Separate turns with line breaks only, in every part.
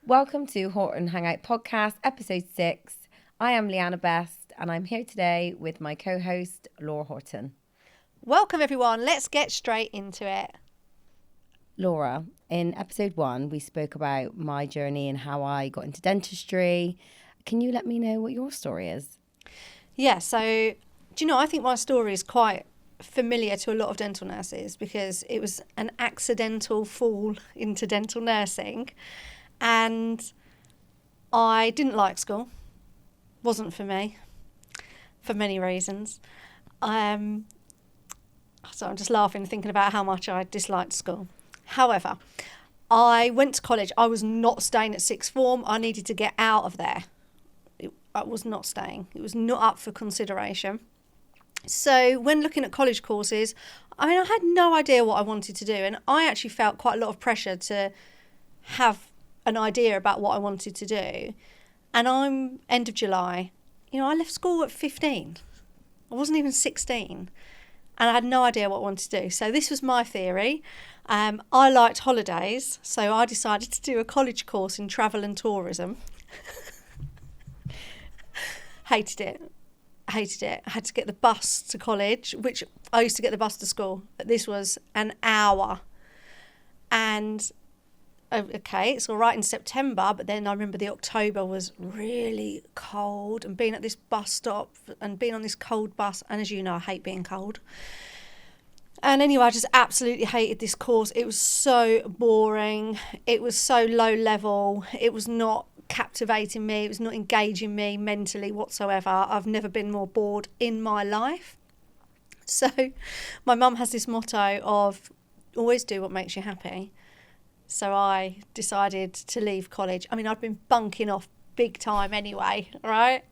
Welcome to Horton Hangout podcast, episode 6. I am Leanna Best, and I'm here today with my co-host, Laura Horton.
Welcome, everyone. Let's get straight into it.
Laura, in episode 1, we spoke about my journey and how I got into dentistry. Can you let me know what your story is?
Yeah, so, do you know, I think my story is quite familiar to a lot of dental nurses because it was an accidental fall into dental nursing. And I didn't like school. Wasn't for me, for many reasons. So I'm just laughing thinking about how much I disliked school. However, I went to college. I was not staying at sixth form. I needed to get out of there. I was not staying. It was not up for consideration. So when looking at college courses, I had no idea what I wanted to do. And I actually felt quite a lot of pressure to have an idea about what I wanted to do. And I'm end of July. I left school at 15. I wasn't even 16. And I had no idea what I wanted to do. So this was my theory. I liked holidays. So I decided to do a college course in travel and tourism. Hated it. I had to get the bus to college, which I used to get the bus to school. But this was an hour. And okay, it's all right in September, but then I remember the October was really cold, and being at this bus stop and being on this cold bus, and as you know, I hate being cold. And anyway, I just absolutely hated this course. It was so boring. It was so low level. It was not captivating me. It was not engaging me mentally whatsoever. I've never been more bored in my life. So my mum has this motto of always do what makes you happy. So I decided to leave college. I'd been bunking off big time anyway, right?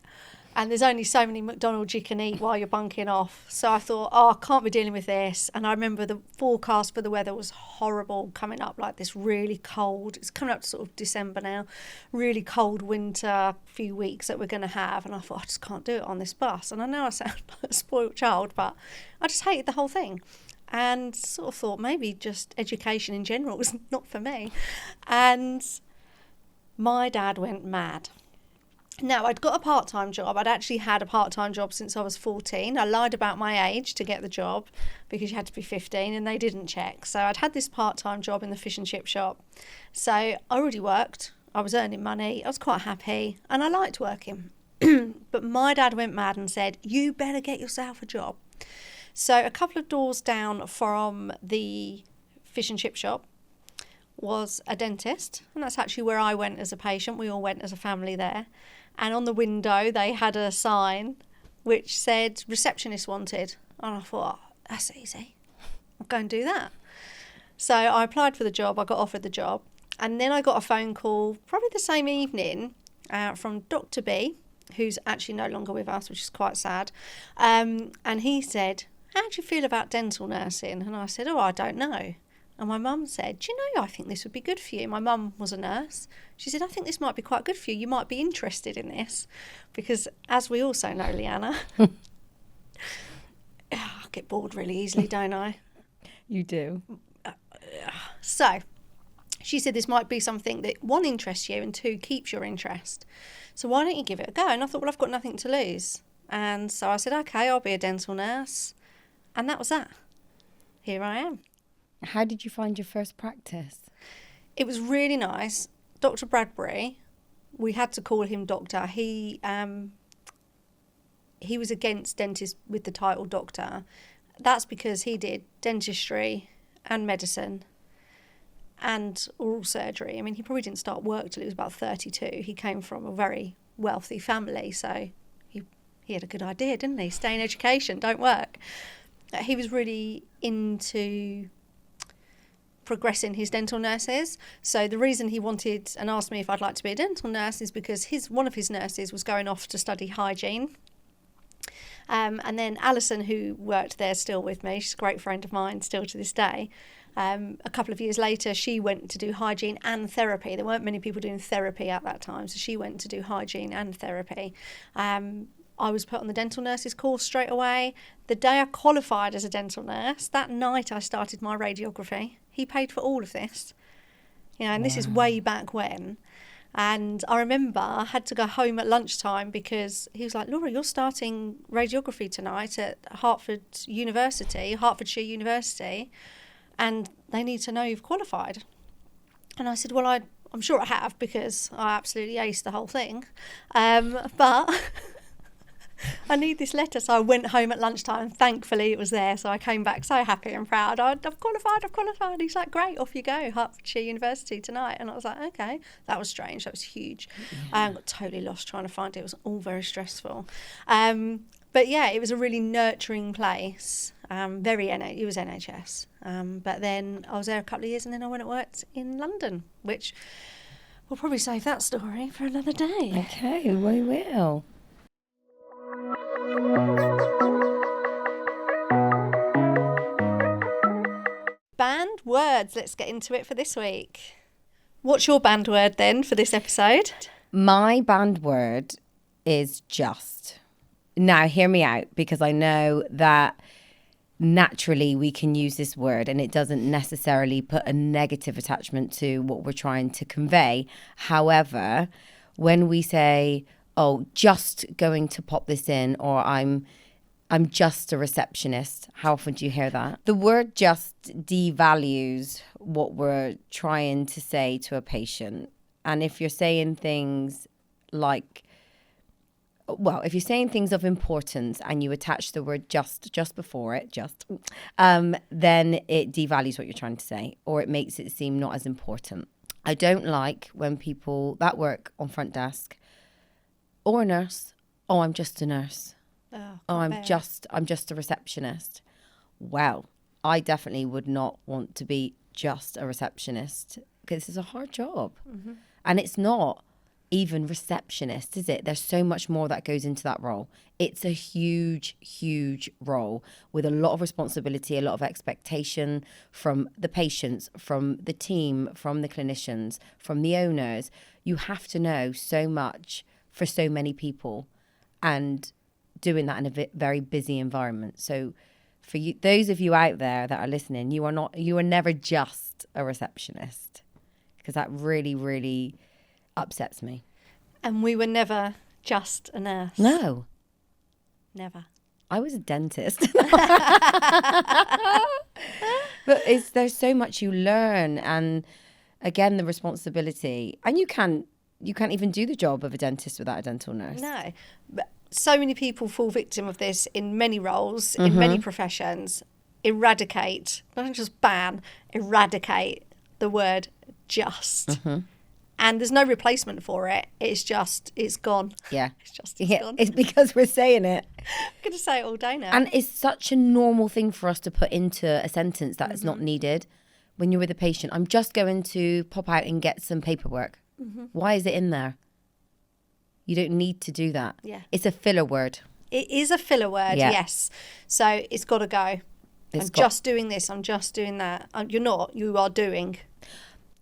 And there's only so many McDonald's you can eat while you're bunking off. So I thought, I can't be dealing with this. And I remember the forecast for the weather was horrible, coming up like this really cold. It's coming up to sort of December now. Really cold winter few weeks that we're going to have. And I thought, I just can't do it on this bus. And I know I sound like a spoiled child, but I just hated the whole thing. And sort of thought maybe just education in general was not for me. And my dad went mad. Now, I'd got a part-time job. I'd actually had a part-time job since I was 14. I lied about my age to get the job because you had to be 15 and they didn't check. So I'd had this part-time job in the fish and chip shop. So I already worked. I was earning money. I was quite happy and I liked working. But my dad went mad and said, you better get yourself a job. So a couple of doors down from the fish and chip shop was a dentist. And that's actually where I went as a patient. We all went as a family there. And on the window, they had a sign which said receptionist wanted. And I thought, that's easy. I'll go and do that. So I applied for the job. I got offered the job. And then I got a phone call probably the same evening from Dr. B, who's actually no longer with us, which is quite sad. And he said, how do you feel about dental nursing? And I said, I don't know. And my mum said, do you know, I think this would be good for you. My mum was a nurse. She said, I think this might be quite good for you. You might be interested in this. Because as we also know, Leanna, I get bored really easily, don't I?
You do.
So she said this might be something that, 1, interests you, and 2, keeps your interest. So why don't you give it a go? And I thought, well, I've got nothing to lose. And so I said, okay, I'll be a dental nurse. And that was that. Here I am.
How did you find your first practice?
It was really nice. Dr. Bradbury, we had to call him doctor. He was against dentists with the title doctor. That's because he did dentistry and medicine and oral surgery. He probably didn't start work till he was about 32. He came from a very wealthy family, so he had a good idea, didn't he? Stay in education, don't work. He was really into progressing his dental nurses. So the reason he wanted and asked me if I'd like to be a dental nurse is because one of his nurses was going off to study hygiene. And then Alison, who worked there still with me, she's a great friend of mine still to this day, A couple of years later, she went to do hygiene and therapy. There weren't many people doing therapy at that time, so she went to do hygiene and therapy. I was put on the dental nurses course straight away. The day I qualified as a dental nurse, that night I started my radiography. He paid for all of this, and this is way back when. And I remember I had to go home at lunchtime because he was like, Laura, you're starting radiography tonight at Hertfordshire University, and they need to know you've qualified. And I said, well, I'm sure I have, because I absolutely aced the whole thing. But I need this letter. So I went home at lunchtime, and thankfully it was there. So I came back so happy and proud. I've qualified. He's like, great, off you go, Hertfordshire University tonight. And I was like, okay. That was strange. That was huge. I got totally lost trying to find it. It was all very stressful. But yeah, it was a really nurturing place. It was NHS. But then I was there a couple of years, and then I went and worked in London, which we'll probably save that story for another day.
Okay, we will.
Banned words. Let's get into it for this week. What's your banned word then for this episode?
My banned word is just. Now, hear me out, because I know that naturally we can use this word and it doesn't necessarily put a negative attachment to what we're trying to convey. However, when we say, oh, just going to pop this in, or I'm just a receptionist, how often do you hear that? The word just devalues what we're trying to say to a patient. And if you're saying things like, if you're saying things of importance and you attach the word just before it, then it devalues what you're trying to say, or it makes it seem not as important. I don't like when people that work on front desk or a nurse, oh, I'm just a nurse. I'm just a receptionist. Well, I definitely would not want to be just a receptionist, because it's a hard job. Mm-hmm. And it's not even receptionist, is it? There's so much more that goes into that role. It's a huge, huge role with a lot of responsibility, a lot of expectation from the patients, from the team, from the clinicians, from the owners. You have to know so much for so many people, and doing that in a very busy environment. So for you, those of you out there that are listening, you are never just a receptionist, because that really, really upsets me.
And we were never just a nurse.
No.
Never.
I was a dentist. But there's so much you learn, and again, the responsibility. And you can't even do the job of a dentist without a dental nurse.
No. But so many people fall victim of this in many roles, in many professions. Eradicate, not just ban, eradicate the word just. Mm-hmm. And there's no replacement for it. It's gone.
Yeah.
It's
gone.
It's
because we're saying it.
I'm going to say it all day now.
And it's such a normal thing for us to put into a sentence that is not needed. When you're with a patient, I'm just going to pop out and get some paperwork. Mm-hmm. Why is it in there? You don't need to do that.
Yeah.
It's a filler word.
It is a filler word, yes. So it's got to go. Just doing this, I'm just doing that. You're not, you are doing.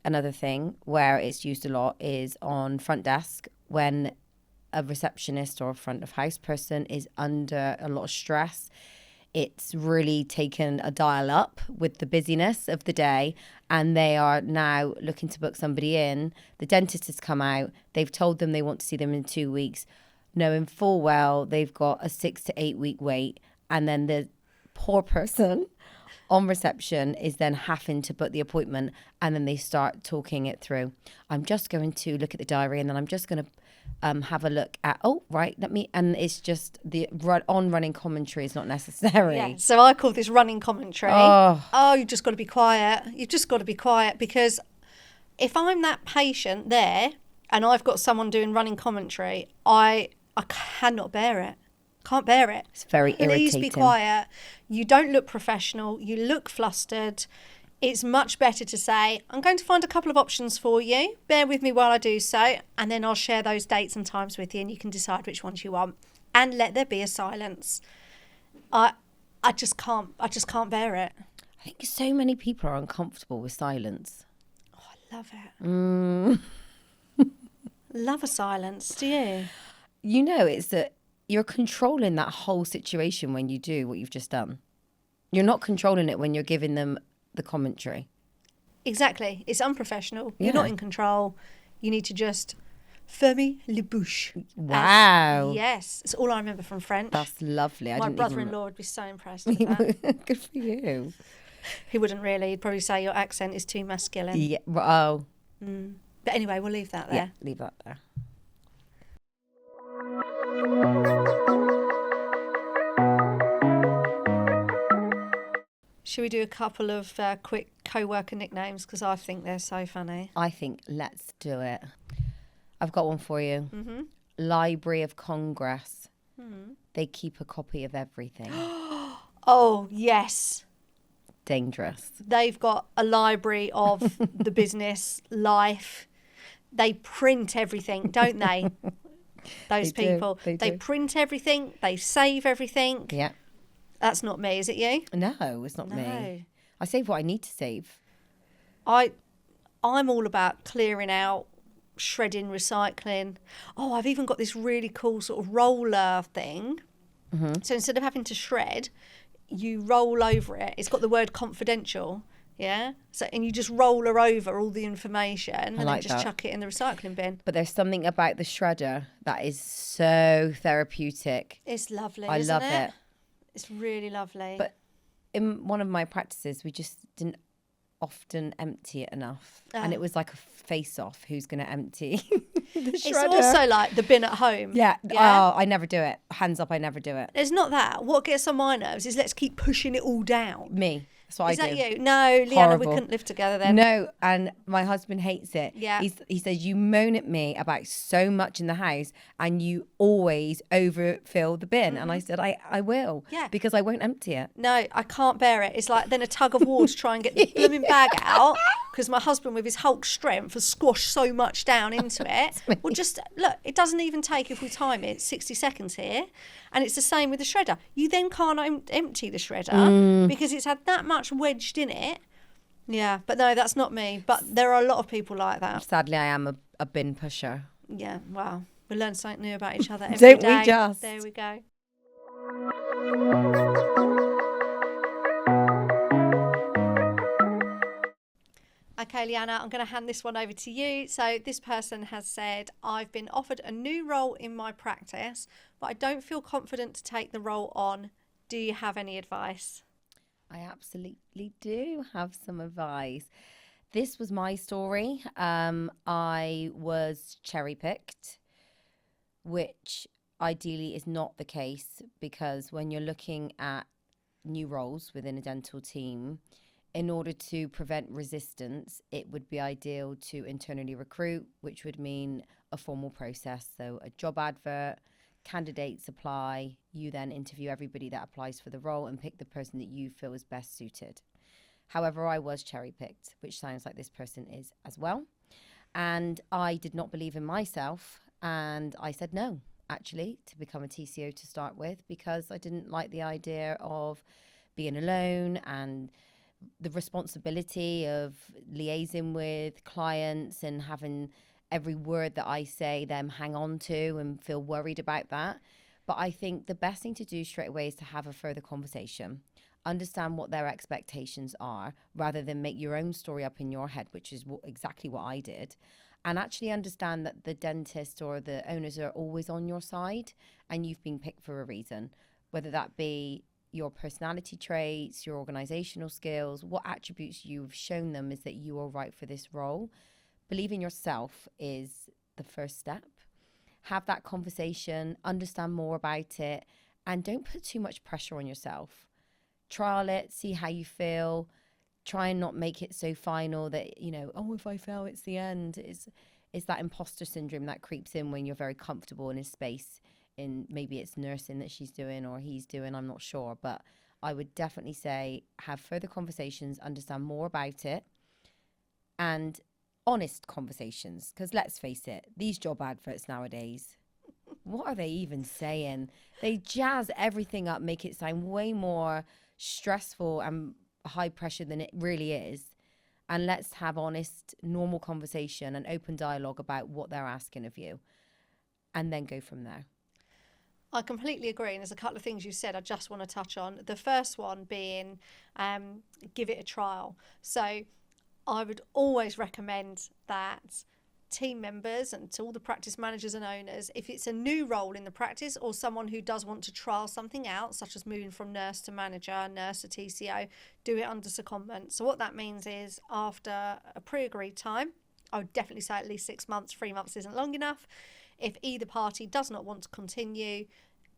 Another thing where it's used a lot is on front desk, when a receptionist or a front of house person is under a lot of stress. It's really taken a dial up with the busyness of the day, and they are now looking to book somebody in. The dentist has come out. They've told them they want to see them in 2 weeks, knowing full well they've got a 6 to 8 week wait. And then the poor person on reception is then having to book the appointment, and then they start talking it through. I'm just going to look at the diary, and then I'm just going to have a look at, and it's just the running commentary is not necessary.
Yeah, so I call this running commentary. You've just got to be quiet. You've just got to be quiet, because if I'm that patient there and I've got someone doing running commentary, I cannot bear it. Can't bear it.
It's very irritating.
Please be quiet. You don't look professional. You look flustered. It's much better to say, I'm going to find a couple of options for you. Bear with me while I do so. And then I'll share those dates and times with you, and you can decide which ones you want. And let there be a silence. I just can't bear it.
I think so many people are uncomfortable with silence.
Oh, I love it.
Mm.
Love a silence. Do you?
You know, it's that you're controlling that whole situation when you do what you've just done. You're not controlling it when you're giving them the commentary.
Exactly. It's unprofessional.
Yeah.
You're not in control. You need to just fermer la bouche.
Wow.
Yes. It's all I remember from French.
That's lovely.
My brother-in-law would be so impressed with that.
Good for you.
He wouldn't really. He'd probably say your accent is too masculine.
Yeah. Oh.
But anyway, we'll leave that there.
Yeah, leave that there.
Should we do a couple of quick co-worker nicknames? Because I think they're so funny.
I think let's do it. I've got one for you.
Mm-hmm.
Library of Congress. They keep a copy of everything.
Oh, yes.
Dangerous.
They've got a library of the business life. They print everything, don't they? Those
They do,
people.
they
They
do.
print everything. They save everything.
Yeah.
That's not me, is it you?
No, it's not me. I save what I need to save.
I'm all about clearing out, shredding, recycling. Oh, I've even got this really cool sort of roller thing.
Mm-hmm.
So instead of having to shred, you roll over it. It's got the word confidential, yeah? So and you just roll her over all the information and
like
then just
that.
chuck it in the recycling bin.
But there's something about the shredder that is so therapeutic.
It's lovely,
I
isn't
love
it?
it.
It's really lovely.
But in one of my practices, we just didn't often empty it enough. And it was like a face-off who's going to empty the
it's
shredder.
also like the bin at home.
Yeah.
Yeah?
Oh, I never do it. Hands up, I never do it.
It's not that. What gets on my nerves is let's keep pushing it all down.
Me. That's what
Is
I do.
that you? No, Leanna, we
Horrible.
couldn't live together then.
No, and my husband hates it.
Yeah.
He says, you moan at me about so much in the house and you always overfill the bin. And I said, I will.
Yeah.
Because I won't empty it.
No, I can't bear it. It's like then a tug of war to try and get the blooming bag out because my husband with his Hulk strength has squashed so much down into it. Well, just look, it doesn't even take, if we time it, 60 seconds here. And it's the same with the shredder. You then can't empty the shredder because it's had that much wedged in it. Yeah, but no, that's not me. But there are a lot of people like that.
Sadly, I am a bin pusher.
Yeah, wow. We learn something new about each other every
Don't
day.
we just?
There we go. Okay, Leanna, I'm going to hand this one over to you. So this person has said, I've been offered a new role in my practice, but I don't feel confident to take the role on. Do you have any advice?
I absolutely do have some advice. This was my story. I was cherry-picked, which ideally is not the case because when you're looking at new roles within a dental team, in order to prevent resistance, it would be ideal to internally recruit, which would mean a formal process. So a job advert, candidates apply, you then interview everybody that applies for the role and pick the person that you feel is best suited. However, I was cherry-picked, which sounds like this person is as well. And I did not believe in myself. And I said no, actually, to become a TCO to start with, because I didn't like the idea of being alone and the responsibility of liaising with clients and having every word that I say them hang on to and feel worried about that. But I think the best thing to do straight away is to have a further conversation, understand what their expectations are, rather than make your own story up in your head, which is exactly what I did. And actually understand that the dentist or the owners are always on your side and you've been picked for a reason, whether that be your personality traits, your organizational skills, what attributes you've shown them is that you are right for this role. Believe in yourself is the first step. Have that conversation, understand more about it, and don't put too much pressure on yourself. Trial it, see how you feel. Try and not make it so final that, you know, oh, if I fail, it's the end. It's that imposter syndrome that creeps in when you're very comfortable in a space. In maybe it's nursing that she's doing or he's doing, I'm not sure. But I would definitely say have further conversations, understand more about it, and honest conversations. Because let's face it, these job adverts nowadays, what are they even saying? They jazz everything up, make it sound way more stressful and high pressure than it really is. And let's have honest, normal conversation and open dialogue about what they're asking of you. And then go from there.
I completely agree. And there's a couple of things you said I just want to touch on. The first one being give it a trial. So I would always recommend that team members and to all the practice managers and owners, if it's a new role in the practice or someone who does want to trial something out, such as moving from nurse to manager, nurse to TCO, do it under secondment. So what that means is after a pre-agreed time, I would definitely say at least 6 months, 3 months isn't long enough. If either party does not want to continue,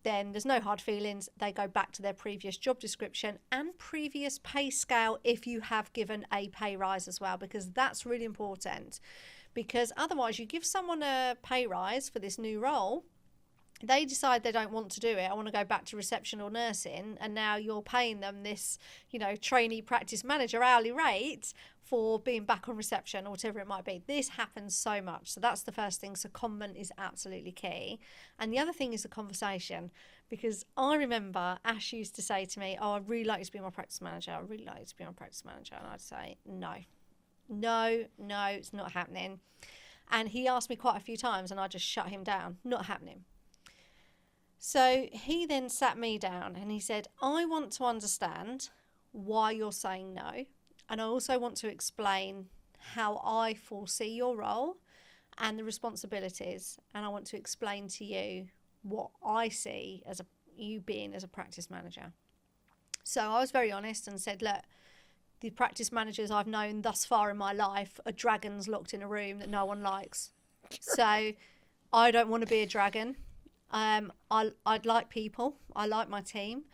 then there's no hard feelings. They go back to their previous job description and previous pay scale if you have given a pay rise as well, because that's really important. Because otherwise you give someone a pay rise for this new role, they decide they don't want to do it. I want to go back to reception or nursing, and now you're paying them this, trainee practice manager hourly rate for being back on reception or whatever it might be. This happens so much. So that's the first thing. So secondment is absolutely key. And the other thing is the conversation, because I remember Ash used to say to me, "Oh, I'd really like you to be my practice manager. I'd really like you to be my practice manager." And I'd say, no, it's not happening. And he asked me quite a few times and I just shut him down. Not happening. So he then sat me down and he said, "I want to understand why you're saying no. And I also want to explain how I foresee your role and the responsibilities. And I want to explain to you what I see as you being as a practice manager." So I was very honest and said, "Look, the practice managers I've known thus far in my life are dragons locked in a room that no one likes. So I don't want to be a dragon. I'd like people. I like my team.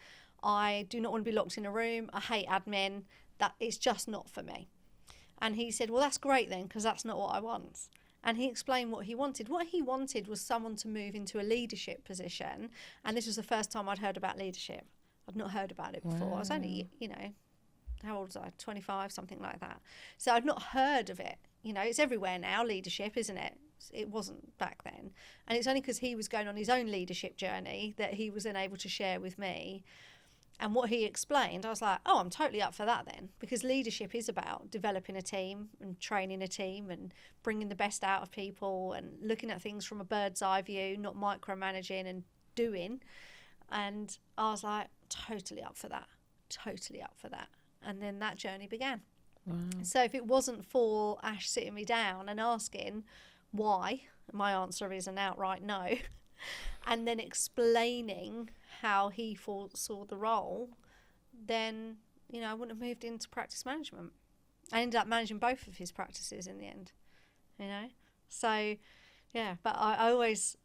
I do not want to be locked in a room. I hate admin. That is just not for me." And he said, "Well, that's great then, because that's not what I want." And he explained what he wanted. What he wanted was someone to move into a leadership position. And this was the first time I'd heard about leadership. I'd not heard about it before.
Wow.
I was only, how old was I? 25, something like that. So I'd not heard of it. It's everywhere now, leadership, isn't it? It wasn't back then. And it's only because he was going on his own leadership journey that he was then able to share with me. And what he explained, I was like, oh, I'm totally up for that then. Because leadership is about developing a team and training a team and bringing the best out of people and looking at things from a bird's eye view, not micromanaging and doing. And I was like, totally up for that. Totally up for that. And then that journey began.
Wow.
So if it wasn't for Ash sitting me down and asking why, my answer is an outright no, and then explaining how he saw the role, then, I wouldn't have moved into practice management. I ended up managing both of his practices in the end, So, yeah, but I always,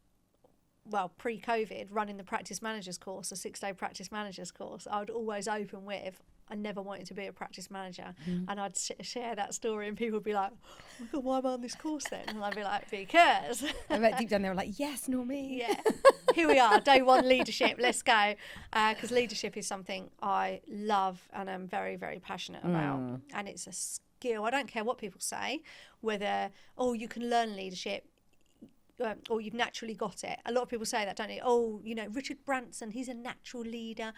pre-COVID, running the practice managers course, a 6-day practice managers course, I would always open with, I never wanted to be a practice manager. Mm. And I'd share that story and people would be like, "Oh my God, why am I on this course then?" And I'd be like, because.
I bet deep down they were like, yes, not me.
Yeah. Here we are, day one leadership, let's go. Because leadership is something I love and I'm very, very passionate about. And it's a skill. I don't care what people say, whether, you can learn leadership, or you've naturally got it. A lot of people say that, don't they? Richard Branson, he's a natural leader.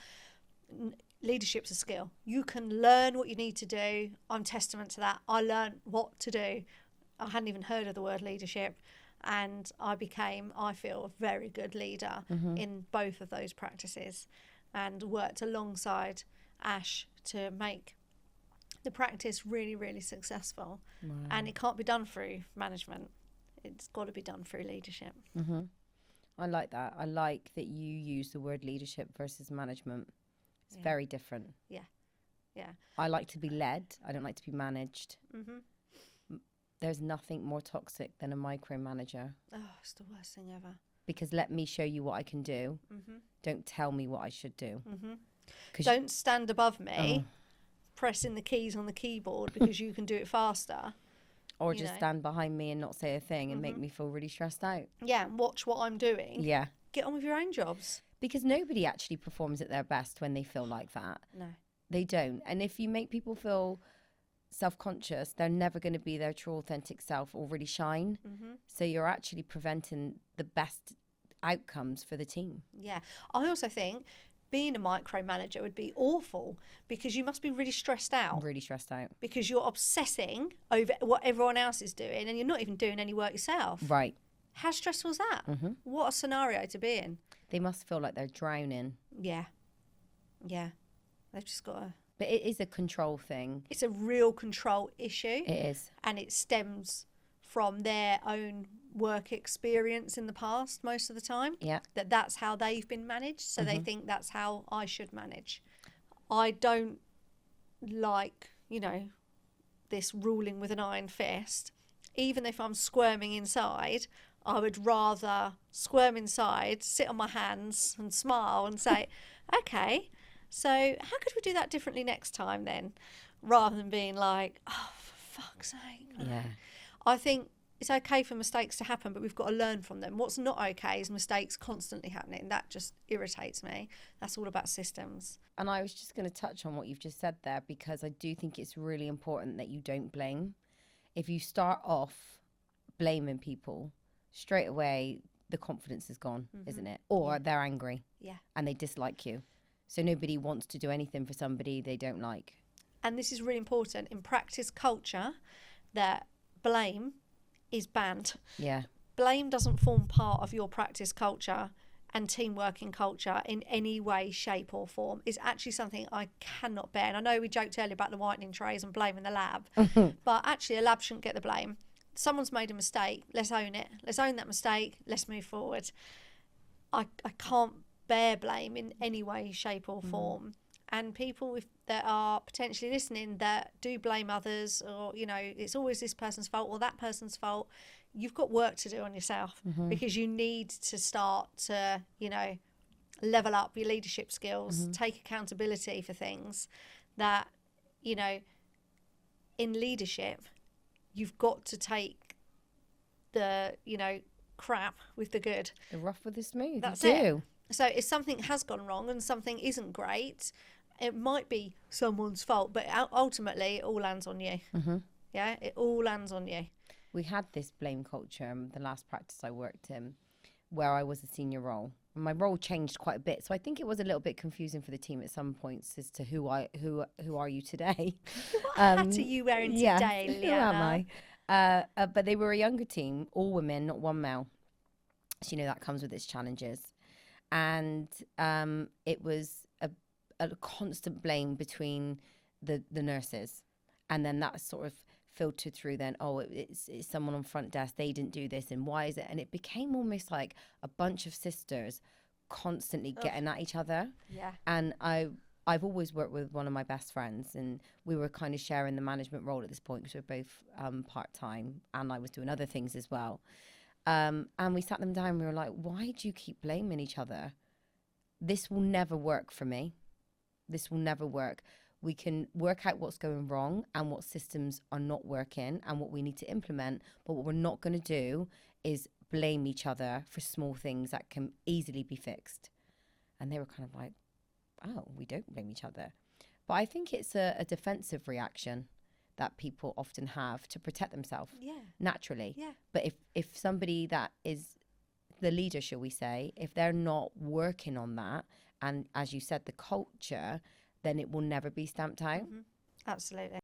Leadership's a skill. You can learn what you need to do. I'm testament to that. I learned what to do. I hadn't even heard of the word leadership, and I became, I feel, a very good leader in both of those practices, and worked alongside Ash to make the practice really, really successful. Wow. And it can't be done through management. It's got to be done through leadership. Mm-hmm.
I like that. I like that you use the word leadership versus management. It's very different.
Yeah.
I like to be led. I don't like to be managed. Mm-hmm. There's nothing more toxic than a micromanager.
Oh, it's the worst thing ever.
Because let me show you what I can do. Mm-hmm. Don't tell me what I should do.
Mm-hmm. Don't stand above me, pressing the keys on the keyboard because you can do it faster.
Or just stand behind me and not say a thing and make me feel really stressed out.
Yeah, and watch what I'm doing.
Yeah.
Get on with your own jobs.
Because nobody actually performs at their best when they feel like that.
No.
They don't. And if you make people feel self-conscious, they're never going to be their true authentic self or really shine. Mm-hmm. So you're actually preventing the best outcomes for the team.
Yeah. I also think being a micromanager would be awful, because you must be really stressed out.
Really stressed out.
Because you're obsessing over what everyone else is doing and you're not even doing any work yourself.
Right.
How stressful is that? What a scenario to be in.
They must feel like they're drowning.
Yeah. Yeah. They've just got to...
But it is a control thing.
It's a real control issue.
It is.
And it stems from their own work experience in the past most of the time.
Yeah.
That's how they've been managed. So they think that's how I should manage. I don't like, this ruling with an iron fist. Even if I'm squirming inside, I would rather squirm inside, sit on my hands and smile and say, okay, so how could we do that differently next time then? Rather than being like, oh, for fuck's sake.
Yeah.
I think it's okay for mistakes to happen, but we've got to learn from them. What's not okay is mistakes constantly happening. That just irritates me. That's all about systems.
And I was just going to touch on what you've just said there, because I do think it's really important that you don't blame. If you start off blaming people, straight away the confidence is gone, isn't it? Or they're angry and they dislike you. So nobody wants to do anything for somebody they don't like.
And this is really important. In practice culture, that blame is banned.
Yeah.
Blame doesn't form part of your practice culture and team working culture in any way, shape or form. Is actually something I cannot bear. And I know we joked earlier about the whitening trays and blaming the lab, but actually a lab shouldn't get the blame. Someone's made a mistake. Let's own it. Let's own that mistake. Let's move forward. I can't bear blame in any way, shape or form. And people that are potentially listening that do blame others, or, it's always this person's fault or that person's fault, you've got work to do on yourself, because you need to start to, level up your leadership skills, take accountability for things that, in leadership, you've got to take the, crap with the good.
The rough with the smooth.
That's
it.
So if something has gone wrong and something isn't great, it might be someone's fault, but ultimately it all lands on you. Yeah, it all lands on you.
We had this blame culture, the last practice I worked in, where I was a senior role. My role changed quite a bit, so I think it was a little bit confusing for the team at some points as to who are you today?
What hat are you wearing today, Leanna?
Who am I? But they were a younger team, all women, not one male. So that comes with its challenges, and it was a constant blame between the nurses, and then that sort of filtered through then, it's someone on front desk, they didn't do this, and why is it? And it became almost like a bunch of sisters constantly getting at each other.
Yeah.
And I've always worked with one of my best friends, and we were kind of sharing the management role at this point, because we were both part-time, and I was doing other things as well. And we sat them down and we were like, why do you keep blaming each other? This will never work for me. This will never work. We can work out what's going wrong and what systems are not working and what we need to implement. But what we're not going to do is blame each other for small things that can easily be fixed. And they were kind of like, oh, we don't blame each other. But I think it's a defensive reaction that people often have to protect themselves naturally. Yeah. But if somebody that is the leader, shall we say, if they're not working on that, and as you said, the culture, then it will never be stamped out.
Absolutely.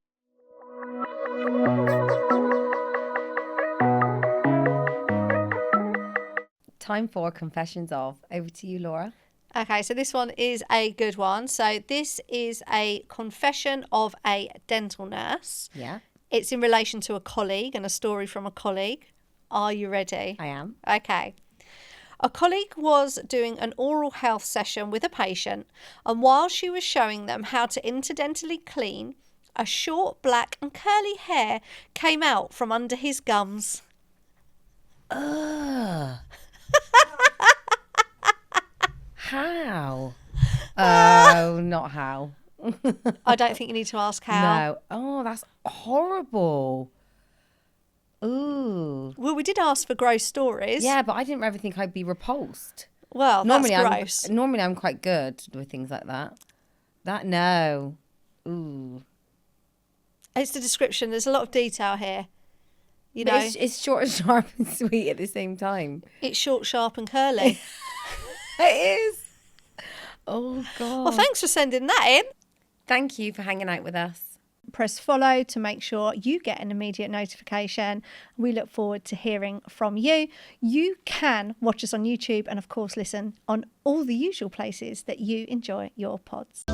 Time for Confessions of. Over to you, Laura.
Okay, so this one is a good one. So this is a confession of a dental nurse.
Yeah.
It's in relation to a colleague and a story from a colleague. Are you ready?
I am.
Okay. A colleague was doing an oral health session with a patient, and while she was showing them how to interdentally clean, a short black and curly hair came out from under his gums.
Ugh. How? Oh, not how.
I don't think you need to ask how.
No. Oh, that's horrible. Ooh.
Well, we did ask for gross stories.
Yeah, but I didn't ever think I'd be repulsed.
Well, that's gross.
Normally I'm quite good with things like that. No. Ooh.
It's the description. There's a lot of detail here. You know,
it's short, sharp, and sweet at the same time.
It's short, sharp, and curly.
It is. Oh, God.
Well, thanks for sending that in.
Thank you for hanging out with us.
Press follow to make sure you get an immediate notification. We look forward to hearing from you. You can watch us on YouTube and, of course, listen on all the usual places that you enjoy your pods.